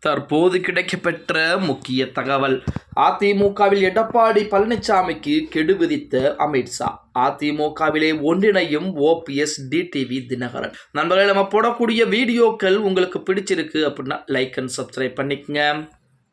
தற்போது கிடைக்கப்பெற்ற முக்கிய தகவல். அதிமுகவில் எடப்பாடி பழனிசாமிக்கு கெடு விதித்த அமித்ஷா. அதிமுகவிலே ஒன்றிணையும் OPS, TTV Dinakaran. நண்பர்களே, நம்ம போடக்கூடிய வீடியோக்கள் உங்களுக்கு பிடிச்சிருக்கு அப்படின்னா லைக் அண்ட் சப்ஸ்கிரைப் பண்ணிக்கங்க.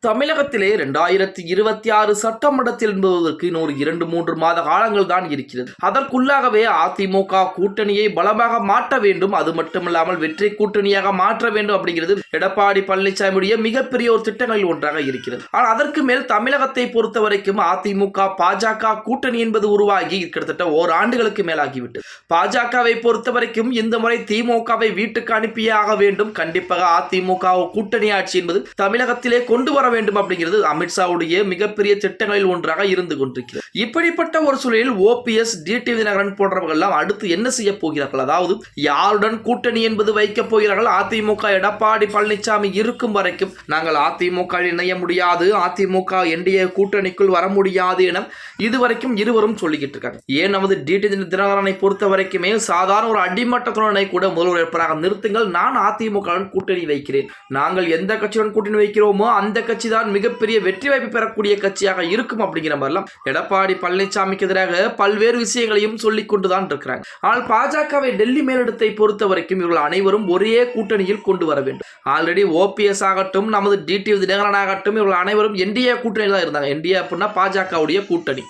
தமிழகத்திலே 2026 சட்டமன்றத்தில் என்பதற்கு இன்னொரு 2-3 மாத காலங்கள் தான் இருக்கிறது. அதற்குள்ளாகவே அதிமுக கூட்டணியை பலமாக மாற்ற வேண்டும், அது மட்டுமில்லாமல் வெற்றி கூட்டணியாக மாற்ற வேண்டும் அப்படிங்கிறது எடப்பாடி பழனிசாமியுடைய மிகப்பெரிய ஒரு திட்டங்களில் ஒன்றாக இருக்கிறது. ஆனால் அதற்கு மேல் தமிழகத்தை பொறுத்த வரைக்கும் அதிமுக பாஜக கூட்டணி என்பது உருவாகி கிட்டத்தட்ட ஓராண்டுகளுக்கு மேலாகிவிட்டது. பாஜகவை பொறுத்த வரைக்கும் இந்த முறை திமுகவை வீட்டுக்கு அனுப்பியே ஆக வேண்டும். கண்டிப்பாக அதிமுக கூட்டணி ஆட்சி என்பது தமிழகத்திலே கொண்டு வர வேண்டும் அப்படிங்கிறது அமித்ஷாவுடைய மிகப்பெரிய திட்டங்களில் ஒன்றாக இருந்து கொண்டிருக்கிறது. இப்படிப்பட்ட ஒரு சூழலில் ஓபிஎஸ், டிடிவி தினகரன் போன்றவர்கள் எல்லாம் அடுத்து என்ன செய்ய போகிறார்கள், அதாவது யாருடன் கூட்டணி என்பது வைக்கப் போகிறார்கள். அதிமுக எடப்பாடி பழனிசாமி இருக்கும் வரைக்கும் நாங்கள் அதிமுக இணைய முடியாது, அதிமுக என்டிஏ கூட்டணிக்குள் வர முடியாது என இதுவரைக்கும் இருவரும் சொல்லிக்கிட்டு இருக்காங்க. ஏன் நமது டிடிவி தினகரனை பொறுத்த வரைக்குமே சாதாரண ஒரு அடிமட்டத்துடனை கூட முதல்வர் வேட்பாளராக நிறுத்துங்கள், நான் அதிமுக கூட்டணி வைக்கிறேன், நாங்கள் எந்த கட்சியுடன் கூட்டணி வைக்கிறோமோ அந்த கட்சி தான் மிகப்பெரிய வெற்றி வாய்ப்பு பெறக்கூடிய கட்சியாக இருக்கும் அப்படிங்கிற மாதிரிலாம் எடப்பாடி பழனிசாமிக்கு எதிராக பல்வேறு விஷயங்களையும் சொல்லிக் கொண்டுதான் இருக்கிறாங்க. ஆனால் பாஜகவை டெல்லி மேலிடத்தை பொறுத்த வரைக்கும் இவர்கள் அனைவரும் ஒரே கூட்டணியில் கொண்டு வர வேண்டும். ஆல்ரெடி ஓபிஎஸ் ஆகட்டும், நமது டிடிவி தினகரன் ஆகட்டும், இவர்கள் அனைவரும் என்டிஏ கூட்டணியில் தான் இருந்தாங்க. என்டிஏ அப்படின்னா பாஜகவுடைய கூட்டணி.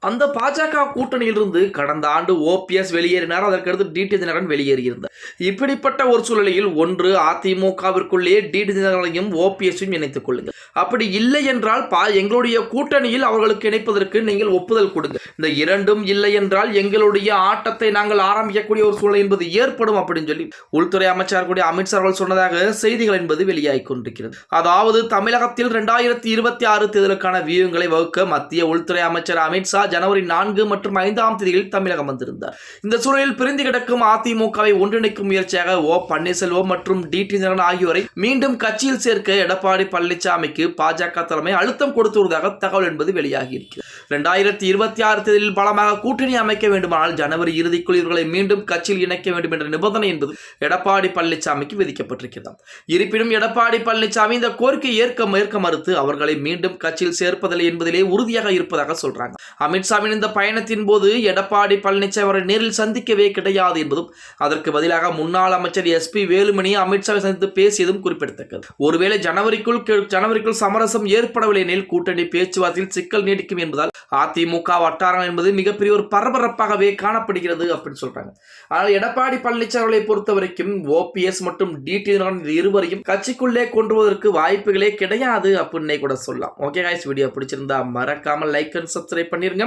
அந்த பாஜக கூட்டணியிலிருந்து கடந்த ஆண்டு ஓபிஎஸ் வெளியேறினார், அதற்கடுத்து டிடிவி தினகரன் வெளியேறியிருந்தார். இப்படிப்பட்ட ஒரு சூழலில் ஒன்று அதிமுகவிற்குள்ளே டிடிவி தினகரனையும் ஓபிஎஸ்ஸையும் இணைத்துக் கொள்ளுங்கள், அப்படி இல்லை என்றால் எங்களுடைய கூட்டணியில் அவர்களுக்கு இணைப்பதற்கு நீங்கள் ஒப்புதல் கொடுங்க, இந்த இரண்டும் இல்லை என்றால் எங்களுடைய ஆட்டத்தை நாங்கள் ஆரம்பிக்கக்கூடிய ஒரு சூழல் என்பது ஏற்படும் அப்படின்னு சொல்லி உள்துறை அமைச்சர் கூடிய அமித்ஷா அவர்கள் சொன்னதாக செய்திகள் என்பது வெளியாகி கொண்டிருக்கிறது. அதாவது தமிழகத்தில் 2026 தேர்தலுக்கான வியூகங்களை வகுக்க மத்திய உள்துறை அமைச்சர் அமித்ஷா ஜனவரி 4 மற்றும் 5ஆம் தேதியில் தமிழகம் வந்திருந்தார். இந்த சூழலில் பிரிந்து கிடக்கும் அதிமுகவை ஒன்றிணைக்கும் முயற்சியாக ஓ பன்னீர்செல்வம் மற்றும் டிடிவி தினகரன் ஆகியோரை மீண்டும் கட்சியில் சேர்க்க எடப்பாடி பழனிசாமிக்கு பாஜக தலைமை அழுத்தம் கொடுத்து வருவதாக தகவல் என்பது வெளியாகி இருக்கிறது. 2026 தேர்தலில் பலமாக கூட்டணி அமைக்க வேண்டுமானால் ஜனவரி இறுதிக்குள் இவர்களை மீண்டும் கட்சியில் இணைக்க வேண்டும் என்ற நிபந்தனை என்பது எடப்பாடி பழனிசாமிக்கு விதிக்கப்பட்டிருக்கிறது. இருப்பினும் எடப்பாடி பழனிசாமி இந்த கோரிக்கை ஏற்க மறுத்து அவர்களை மீண்டும் கட்சியில் சேர்ப்பதில்லை என்பதிலே உறுதியாக இருப்பதாக சொல்றாங்க. அமித்ஷாவின் இந்த பயணத்தின் போது எடப்பாடி பழனிசாமி அவரை நேரில் சந்திக்கவே கிடையாது என்பதும், அதற்கு பதிலாக முன்னாள் அமைச்சர் எஸ்பி வேலுமணி அமித்ஷாவை சந்தித்து பேசியதும் குறிப்பிடத்தக்கது. ஒருவேளை ஜனவரிக்குள் சமரசம் ஏற்படவில்லை எனில் கூட்டணி பேச்சுவார்த்தையில் சிக்கல் நீடிக்கும் என்பதால் அதிமுக வட்டாரம் என்பது மிகப்பெரிய ஒரு பரபரப்பாகவே காணப்படுகிறது அப்படின்னு சொல்றாங்க. ஆனால் எடப்பாடி பழனிசாமியை பொறுத்த வரைக்கும் ஓபிஎஸ் மற்றும் டிடிவி இருவரையும் கட்சிக்குள்ளே கொண்டு வருவதற்கு வாய்ப்புகளே கிடையாது அப்படின்னு கூட சொல்லலாம். ஓகே गाइस, வீடியோ பிடிச்சிருந்தா மறக்காம லைக் அண்ட் சப்ஸ்கிரைப் பண்ணிருங்க.